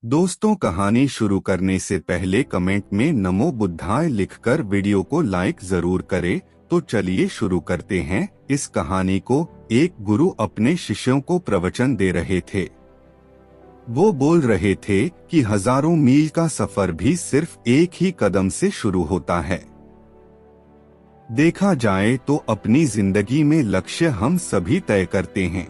दोस्तों, कहानी शुरू करने से पहले कमेंट में नमो बुद्धाय लिखकर वीडियो को लाइक जरूर करें। तो चलिए शुरू करते हैं। इस कहानी को एक गुरु अपने शिष्यों को प्रवचन दे रहे थे। वो बोल रहे थे कि हजारों मील का सफर भी सिर्फ एक ही कदम से शुरू होता है। देखा जाए तो अपनी जिंदगी में लक्ष्य हम सभी तय करते हैं,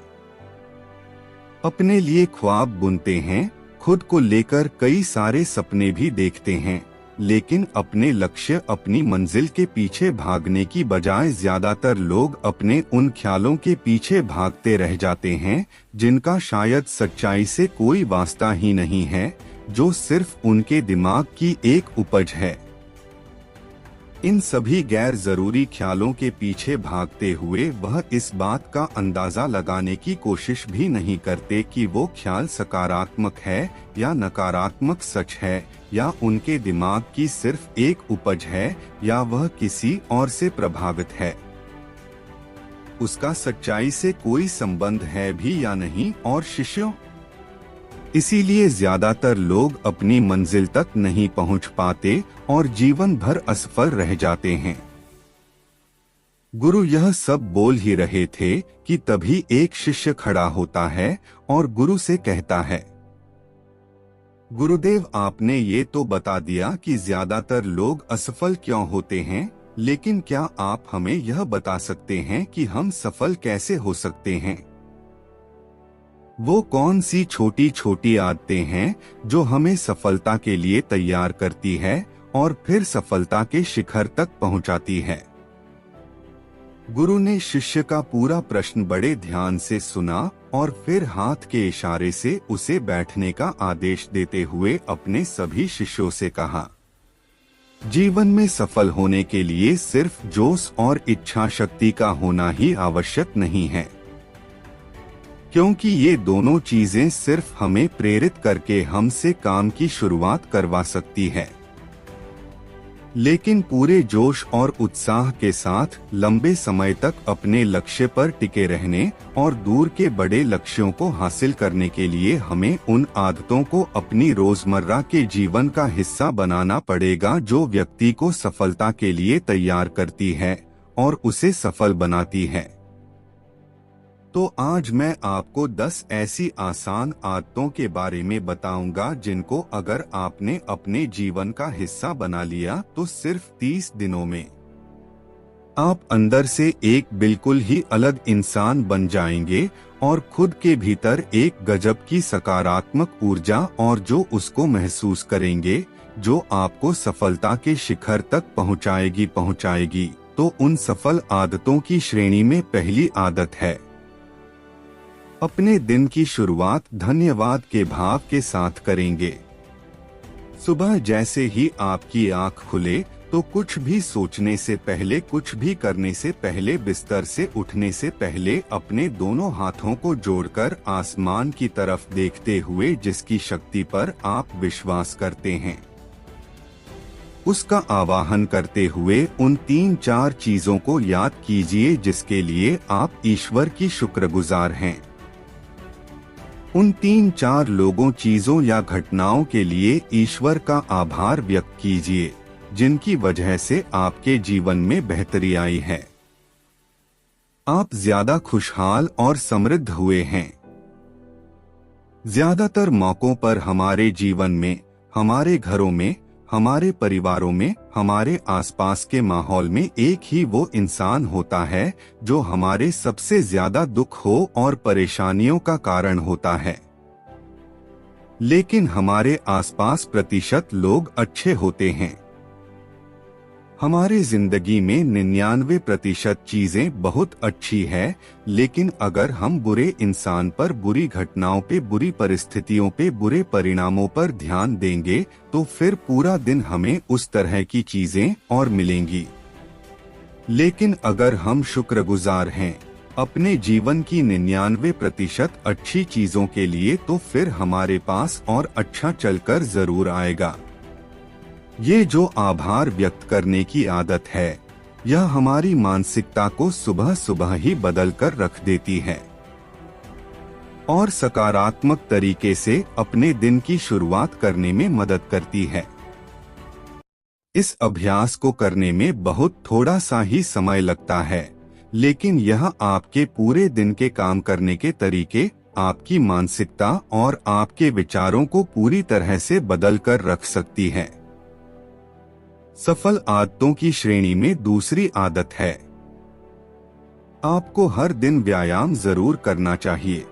अपने लिए ख्वाब बुनते हैं, खुद को लेकर कई सारे सपने भी देखते हैं, लेकिन अपने लक्ष्य अपनी मंजिल के पीछे भागने की बजाय ज्यादातर लोग अपने उन ख्यालों के पीछे भागते रह जाते हैं जिनका शायद सच्चाई से कोई वास्ता ही नहीं है, जो सिर्फ उनके दिमाग की एक उपज है। इन सभी गैर जरूरी ख्यालों के पीछे भागते हुए वह इस बात का अंदाजा लगाने की कोशिश भी नहीं करते कि वो ख्याल सकारात्मक है या नकारात्मक सच है, या उनके दिमाग की सिर्फ एक उपज है, या वह किसी और से प्रभावित है। उसका सच्चाई से कोई संबंध है भी या नहीं। और शिष्यों, इसीलिए ज्यादातर लोग अपनी मंजिल तक नहीं पहुंच पाते और जीवन भर असफल रह जाते हैं। गुरु यह सब बोल ही रहे थे कि तभी एक शिष्य खड़ा होता है और गुरु से कहता है, गुरुदेव, आपने ये तो बता दिया कि ज्यादातर लोग असफल क्यों होते हैं, लेकिन क्या आप हमें यह बता सकते हैं कि हम सफल कैसे हो सकते हैं? वो कौन सी छोटी छोटी आदतें हैं जो हमें सफलता के लिए तैयार करती है और फिर सफलता के शिखर तक पहुंचाती है? गुरु ने शिष्य का पूरा प्रश्न बड़े ध्यान से सुना और फिर हाथ के इशारे से उसे बैठने का आदेश देते हुए अपने सभी शिष्यों से कहा, जीवन में सफल होने के लिए सिर्फ जोश और इच्छा शक्ति का होना ही आवश्यक नहीं है, क्योंकि ये दोनों चीजें सिर्फ हमें प्रेरित करके हमसे काम की शुरुआत करवा सकती है। लेकिन पूरे जोश और उत्साह के साथ लंबे समय तक अपने लक्ष्य पर टिके रहने और दूर के बड़े लक्ष्यों को हासिल करने के लिए हमें उन आदतों को अपनी रोजमर्रा के जीवन का हिस्सा बनाना पड़ेगा जो व्यक्ति को सफलता के लिए तैयार करती है और उसे सफल बनाती है। तो आज मैं आपको 10 ऐसी आसान आदतों के बारे में बताऊंगा जिनको अगर आपने अपने जीवन का हिस्सा बना लिया तो सिर्फ 30 दिनों में आप अंदर से एक बिल्कुल ही अलग इंसान बन जाएंगे और खुद के भीतर एक गजब की सकारात्मक ऊर्जा और जो उसको महसूस करेंगे, जो आपको सफलता के शिखर तक पहुंचाएगी। तो उन सफल आदतों की श्रेणी में पहली आदत है, अपने दिन की शुरुआत धन्यवाद के भाव के साथ करेंगे। सुबह जैसे ही आपकी आंख खुले तो कुछ भी सोचने से पहले, कुछ भी करने से पहले, बिस्तर से उठने से पहले अपने दोनों हाथों को जोड़कर आसमान की तरफ देखते हुए जिसकी शक्ति पर आप विश्वास करते हैं, उसका आवाहन करते हुए उन 3-4 चीजों को याद कीजिए जिसके लिए आप ईश्वर की शुक्रगुजार हैं। उन 3-4 लोगों, चीजों या घटनाओं के लिए ईश्वर का आभार व्यक्त कीजिए जिनकी वजह से आपके जीवन में बेहतरी आई है। आप ज्यादा खुशहाल और समृद्ध हुए हैं। ज्यादातर मौकों पर हमारे जीवन में, हमारे घरों में, हमारे परिवारों में, हमारे आसपास के माहौल में एक ही वो इंसान होता है जो हमारे सबसे ज्यादा दुख हो और परेशानियों का कारण होता है। लेकिन हमारे आसपास प्रतिशत लोग अच्छे होते हैं। हमारे जिंदगी में 99% चीजें बहुत अच्छी है, लेकिन अगर हम बुरे इंसान पर, बुरी घटनाओं पे, बुरी परिस्थितियों पे, बुरे परिणामों पर ध्यान देंगे तो फिर पूरा दिन हमें उस तरह की चीजें और मिलेंगी। लेकिन अगर हम शुक्रगुजार हैं अपने जीवन की 99% अच्छी चीजों के लिए, तो फिर हमारे पास और अच्छा चलकर जरूर आएगा। ये जो आभार व्यक्त करने की आदत है, यह हमारी मानसिकता को सुबह सुबह ही बदल कर रख देती है। और सकारात्मक तरीके से अपने दिन की शुरुआत करने में मदद करती है। इस अभ्यास को करने में बहुत थोड़ा सा ही समय लगता है, लेकिन यह आपके पूरे दिन के काम करने के तरीके, आपकी मानसिकता और आपके विचारों को पूरी तरह से बदल कर रख सकती है। सफल आदतों की श्रेणी में दूसरी आदत है, आपको हर दिन व्यायाम जरूर करना चाहिए।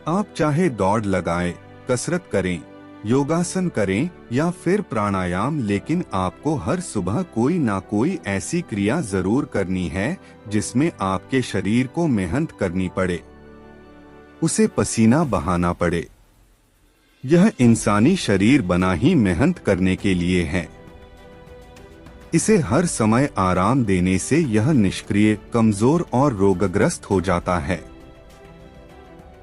आप चाहे दौड़ लगाएं, कसरत करें, योगासन करें या फिर प्राणायाम, लेकिन आपको हर सुबह कोई ना कोई ऐसी क्रिया जरूर करनी है जिसमें आपके शरीर को मेहनत करनी पड़े, उसे पसीना बहाना पड़े। यह इंसानी शरीर बना ही मेहनत करने के लिए है। इसे हर समय आराम देने से यह निष्क्रिय, कमजोर और रोगग्रस्त हो जाता है।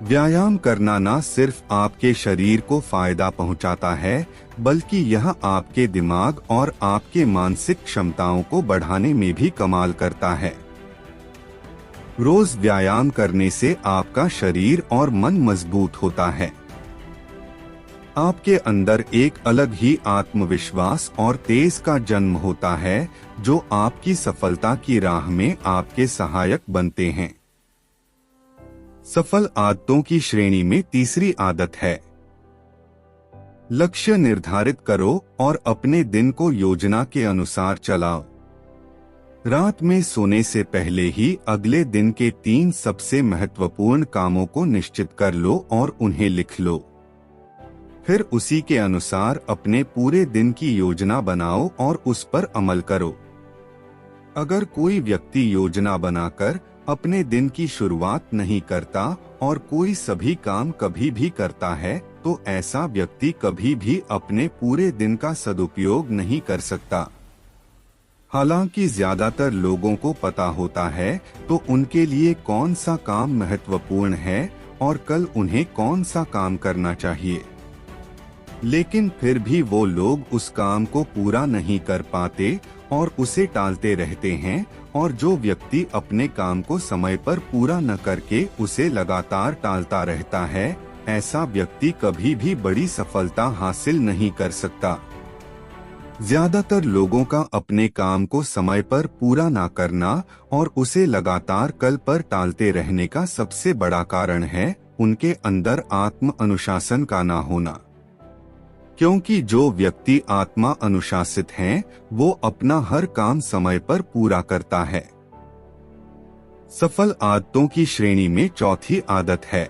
व्यायाम करना न सिर्फ आपके शरीर को फायदा पहुंचाता है, बल्कि यह आपके दिमाग और आपके मानसिक क्षमताओं को बढ़ाने में भी कमाल करता है। रोज व्यायाम करने से आपका शरीर और मन मजबूत होता है। आपके अंदर एक अलग ही आत्मविश्वास और तेज का जन्म होता है, जो आपकी सफलता की राह में आपके सहायक बनते हैं। सफल आदतों की श्रेणी में तीसरी आदत है, लक्ष्य निर्धारित करो और अपने दिन को योजना के अनुसार चलाओ। रात में सोने से पहले ही अगले दिन के 3 सबसे महत्वपूर्ण कामों को निश्चित कर लो और उन्हें लिख लो। फिर उसी के अनुसार अपने पूरे दिन की योजना बनाओ और उस पर अमल करो। अगर कोई व्यक्ति योजना बनाकर अपने दिन की शुरुआत नहीं करता और कोई सभी काम कभी भी करता है, तो ऐसा व्यक्ति कभी भी अपने पूरे दिन का सदुपयोग नहीं कर सकता। हालांकि ज्यादातर लोगों को पता होता है तो उनके लिए कौन सा काम महत्वपूर्ण है और कल उन्हें कौन सा काम करना चाहिए, लेकिन फिर भी वो लोग उस काम को पूरा नहीं कर पाते और उसे टालते रहते हैं। और जो व्यक्ति अपने काम को समय पर पूरा न करके उसे लगातार टालता रहता है, ऐसा व्यक्ति कभी भी बड़ी सफलता हासिल नहीं कर सकता। ज्यादातर लोगों का अपने काम को समय पर पूरा ना करना और उसे लगातार कल पर टालते रहने का सबसे बड़ा कारण है उनके अंदर आत्म अनुशासन का ना होना। क्योंकि जो व्यक्ति आत्मा अनुशासित हैं, वो अपना हर काम समय पर पूरा करता है। सफल आदतों की श्रेणी में चौथी आदत है,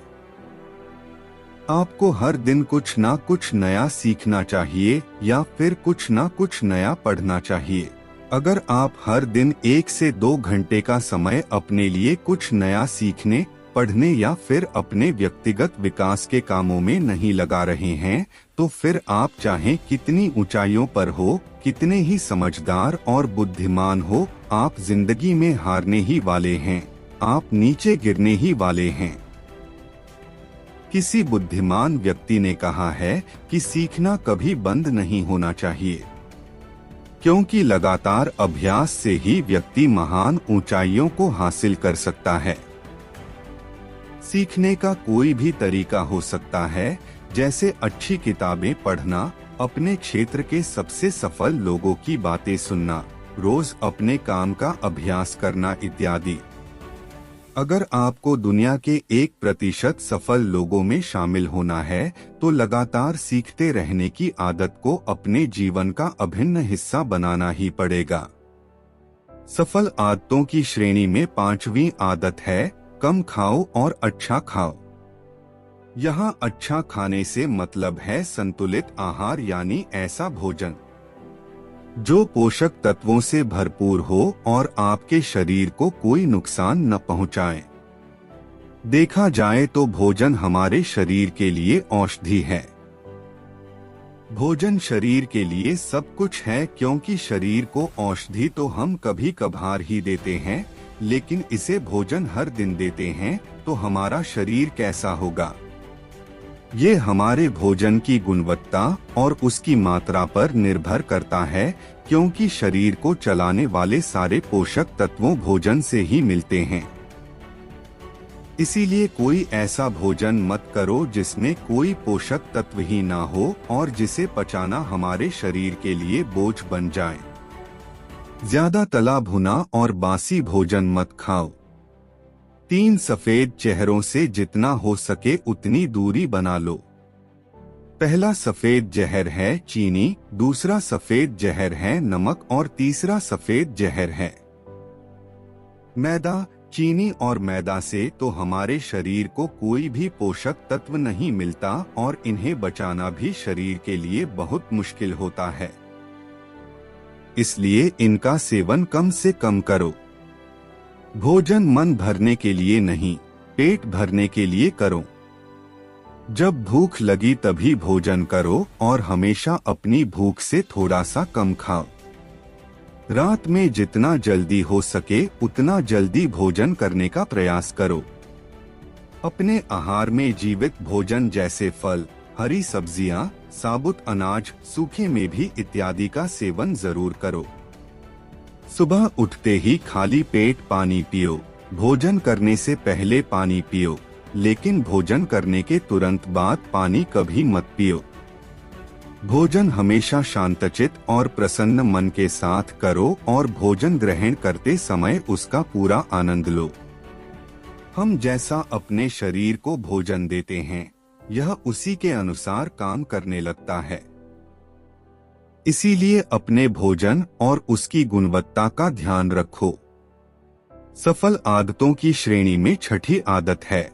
आपको हर दिन कुछ ना कुछ नया सीखना चाहिए या फिर कुछ ना कुछ नया पढ़ना चाहिए। अगर आप हर दिन 1 से 2 घंटे का समय अपने लिए कुछ नया सीखने, पढ़ने या फिर अपने व्यक्तिगत विकास के कामों में नहीं लगा रहे हैं, तो फिर आप चाहे कितनी ऊंचाइयों पर हो, कितने ही समझदार और बुद्धिमान हो, आप जिंदगी में हारने ही वाले हैं, आप नीचे गिरने ही वाले हैं। किसी बुद्धिमान व्यक्ति ने कहा है कि सीखना कभी बंद नहीं होना चाहिए, क्योंकि लगातार अभ्यास से ही व्यक्ति महान ऊंचाइयों को हासिल कर सकता है। सीखने का कोई भी तरीका हो सकता है, जैसे अच्छी किताबें पढ़ना, अपने क्षेत्र के सबसे सफल लोगों की बातें सुनना, रोज अपने काम का अभ्यास करना इत्यादि। अगर आपको दुनिया के 1% सफल लोगों में शामिल होना है, तो लगातार सीखते रहने की आदत को अपने जीवन का अभिन्न हिस्सा बनाना ही पड़ेगा। सफल आदतों की श्रेणी में 5वीं आदत है, कम खाओ और अच्छा खाओ। यहाँ अच्छा खाने से मतलब है संतुलित आहार, यानी ऐसा भोजन जो पोषक तत्वों से भरपूर हो और आपके शरीर को कोई नुकसान न पहुंचाए। देखा जाए तो भोजन हमारे शरीर के लिए औषधि है। भोजन शरीर के लिए सब कुछ है, क्योंकि शरीर को औषधि तो हम कभी कभार ही देते हैं, लेकिन इसे भोजन हर दिन देते हैं तो हमारा शरीर कैसा होगा? ये हमारे भोजन की गुणवत्ता और उसकी मात्रा पर निर्भर करता है, क्योंकि शरीर को चलाने वाले सारे पोषक तत्वों भोजन से ही मिलते हैं। इसीलिए कोई ऐसा भोजन मत करो जिसमें कोई पोषक तत्व ही ना हो और जिसे पचाना हमारे शरीर के लिए बोझ बन जाए। ज्यादा तला भुना और बासी भोजन मत खाओ। 3 सफेद चेहरों से जितना हो सके उतनी दूरी बना लो। पहला सफेद जहर है चीनी, दूसरा सफेद जहर है नमक और तीसरा सफेद जहर है मैदा। चीनी और मैदा से तो हमारे शरीर को कोई भी पोषक तत्व नहीं मिलता और इन्हें बचाना भी शरीर के लिए बहुत मुश्किल होता है। इसलिए इनका सेवन कम से कम करो। भोजन मन भरने के लिए नहीं, पेट भरने के लिए करो। जब भूख लगी तभी भोजन करो और हमेशा अपनी भूख से थोड़ा सा कम खाओ। रात में जितना जल्दी हो सके उतना जल्दी भोजन करने का प्रयास करो। अपने आहार में जीवित भोजन जैसे फल, हरी सब्जियां, साबुत अनाज, सूखे मेवे इत्यादि का सेवन जरूर करो। सुबह उठते ही खाली पेट पानी पियो। भोजन करने से पहले पानी पियो, लेकिन भोजन करने के तुरंत बाद पानी कभी मत पियो। भोजन हमेशा शांतचित और प्रसन्न मन के साथ करो और भोजन ग्रहण करते समय उसका पूरा आनंद लो। हम जैसा अपने शरीर को भोजन देते हैं, यह उसी के अनुसार काम करने लगता है। इसीलिए अपने भोजन और उसकी गुणवत्ता का ध्यान रखो। सफल आदतों की श्रेणी में छठी आदत है,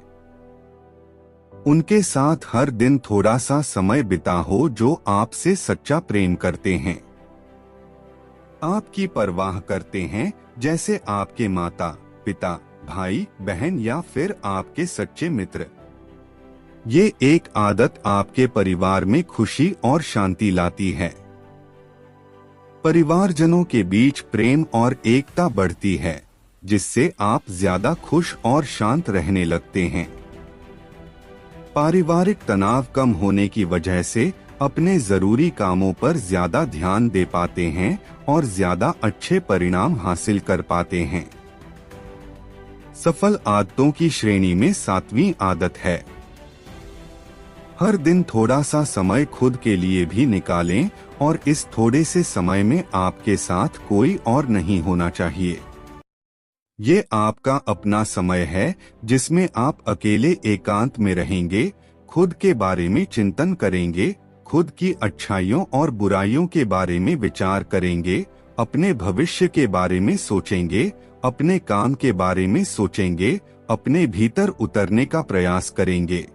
उनके साथ हर दिन थोड़ा सा समय बिताओ जो आपसे सच्चा प्रेम करते हैं, आपकी परवाह करते हैं, जैसे आपके माता पिता, भाई बहन या फिर आपके सच्चे मित्र। ये एक आदत आपके परिवार में खुशी और शांति लाती है। परिवारजनों के बीच प्रेम और एकता बढ़ती है, जिससे आप ज्यादा खुश और शांत रहने लगते हैं। पारिवारिक तनाव कम होने की वजह से अपने जरूरी कामों पर ज्यादा ध्यान दे पाते हैं और ज्यादा अच्छे परिणाम हासिल कर पाते हैं। सफल आदतों की श्रेणी में 7वीं आदत है, हर दिन थोड़ा सा समय खुद के लिए भी निकालें और इस थोड़े से समय में आपके साथ कोई और नहीं होना चाहिए। ये आपका अपना समय है जिसमें आप अकेले एकांत में रहेंगे, खुद के बारे में चिंतन करेंगे, खुद की अच्छाइयों और बुराइयों के बारे में विचार करेंगे, अपने भविष्य के बारे में सोचेंगे, अपने काम के बारे में सोचेंगे, अपने भीतर उतरने का प्रयास करेंगे।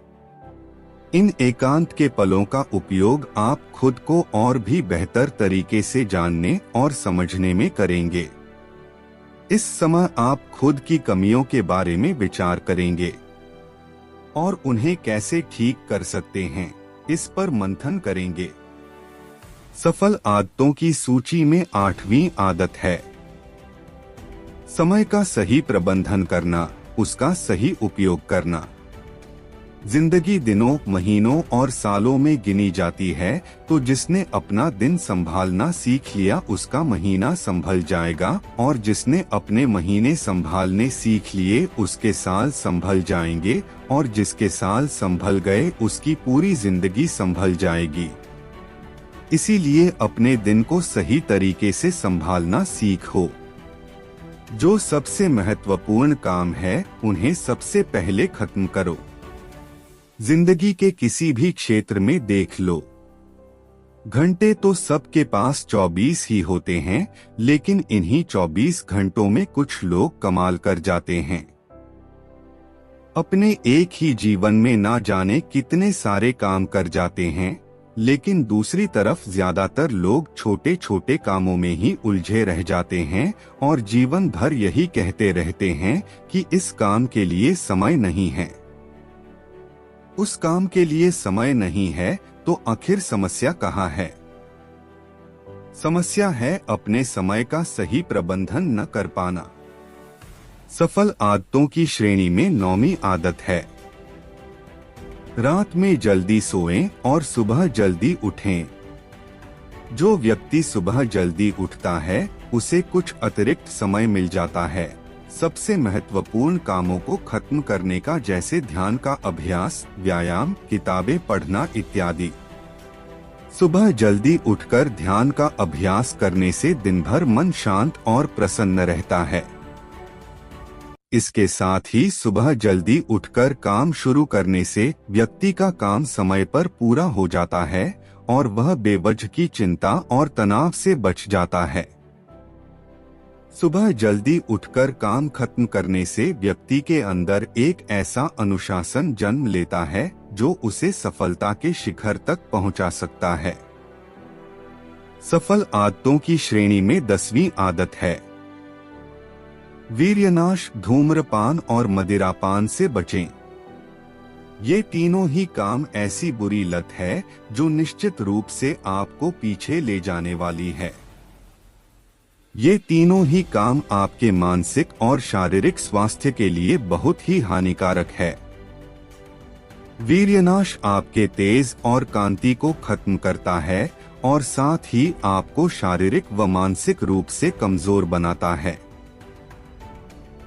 इन एकांत के पलों का उपयोग आप खुद को और भी बेहतर तरीके से जानने और समझने में करेंगे। इस समय आप खुद की कमियों के बारे में विचार करेंगे और उन्हें कैसे ठीक कर सकते हैं, इस पर मंथन करेंगे। सफल आदतों की सूची में 8वीं आदत है, समय का सही प्रबंधन करना, उसका सही उपयोग करना। जिंदगी दिनों, महीनों और सालों में गिनी जाती है, तो जिसने अपना दिन संभालना सीख लिया उसका महीना संभल जाएगा और जिसने अपने महीने संभालने सीख लिए उसके साल संभल जाएंगे और जिसके साल संभल गए उसकी पूरी जिंदगी संभल जाएगी। इसीलिए अपने दिन को सही तरीके से संभालना सीखो। जो सबसे महत्वपूर्ण काम है उन्हें सबसे पहले खत्म करो। जिंदगी के किसी भी क्षेत्र में देख लो, घंटे तो सबके पास 24 ही होते हैं, लेकिन इन्हीं 24 घंटों में कुछ लोग कमाल कर जाते हैं। अपने एक ही जीवन में ना जाने कितने सारे काम कर जाते हैं, लेकिन दूसरी तरफ ज्यादातर लोग छोटे छोटे कामों में ही उलझे रह जाते हैं और जीवन भर यही कहते रहते हैं कि इस काम के लिए समय नहीं है, उस काम के लिए समय नहीं है। तो आखिर समस्या कहाँ है? समस्या है अपने समय का सही प्रबंधन न कर पाना। सफल आदतों की श्रेणी में 9वीं आदत है, रात में जल्दी सोएं और सुबह जल्दी उठें। जो व्यक्ति सुबह जल्दी उठता है उसे कुछ अतिरिक्त समय मिल जाता है। सबसे महत्वपूर्ण कामों को खत्म करने का, जैसे ध्यान का अभ्यास, व्यायाम, किताबें पढ़ना इत्यादि। सुबह जल्दी उठकर ध्यान का अभ्यास करने से दिन भर मन शांत और प्रसन्न रहता है। इसके साथ ही सुबह जल्दी उठकर काम शुरू करने से व्यक्ति का काम समय पर पूरा हो जाता है और वह बेवजह की चिंता और तनाव से बच जाता है। सुबह जल्दी उठकर काम खत्म करने से व्यक्ति के अंदर एक ऐसा अनुशासन जन्म लेता है जो उसे सफलता के शिखर तक पहुंचा सकता है। सफल आदतों की श्रेणी में 10वीं आदत है वीर्यनाश। धूम्रपान और मदिरापान से बचें। ये तीनों ही काम ऐसी बुरी लत है जो निश्चित रूप से आपको पीछे ले जाने वाली है। ये तीनों ही काम आपके मानसिक और शारीरिक स्वास्थ्य के लिए बहुत ही हानिकारक है। वीर्यनाश आपके तेज और कांति को खत्म करता है और साथ ही आपको शारीरिक व मानसिक रूप से कमजोर बनाता है।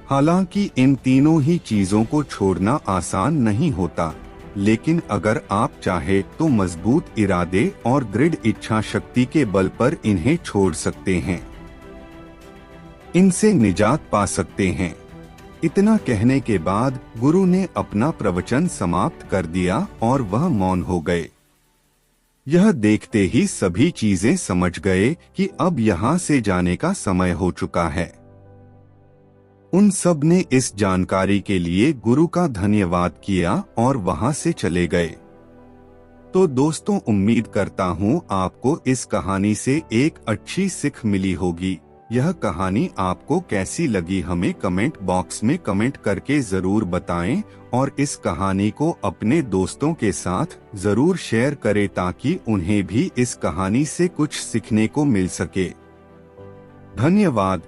हालांकि इन तीनों ही चीजों को छोड़ना आसान नहीं होता, लेकिन अगर आप चाहे तो मजबूत इरादे और दृढ़ इच्छा शक्ति के बल पर इन्हें छोड़ सकते हैं, इनसे निजात पा सकते हैं। इतना कहने के बाद गुरु ने अपना प्रवचन समाप्त कर दिया और वह मौन हो गए। यह देखते ही सभी चीजें समझ गए कि अब यहाँ से जाने का समय हो चुका है। उन सब ने इस जानकारी के लिए गुरु का धन्यवाद किया और वहां से चले गए। तो दोस्तों, उम्मीद करता हूँ आपको इस कहानी से एक अच्छी सीख मिली होगी। यह कहानी आपको कैसी लगी हमें कमेंट बॉक्स में कमेंट करके जरूर बताएं और इस कहानी को अपने दोस्तों के साथ जरूर शेयर करें ताकि उन्हें भी इस कहानी से कुछ सीखने को मिल सके। धन्यवाद।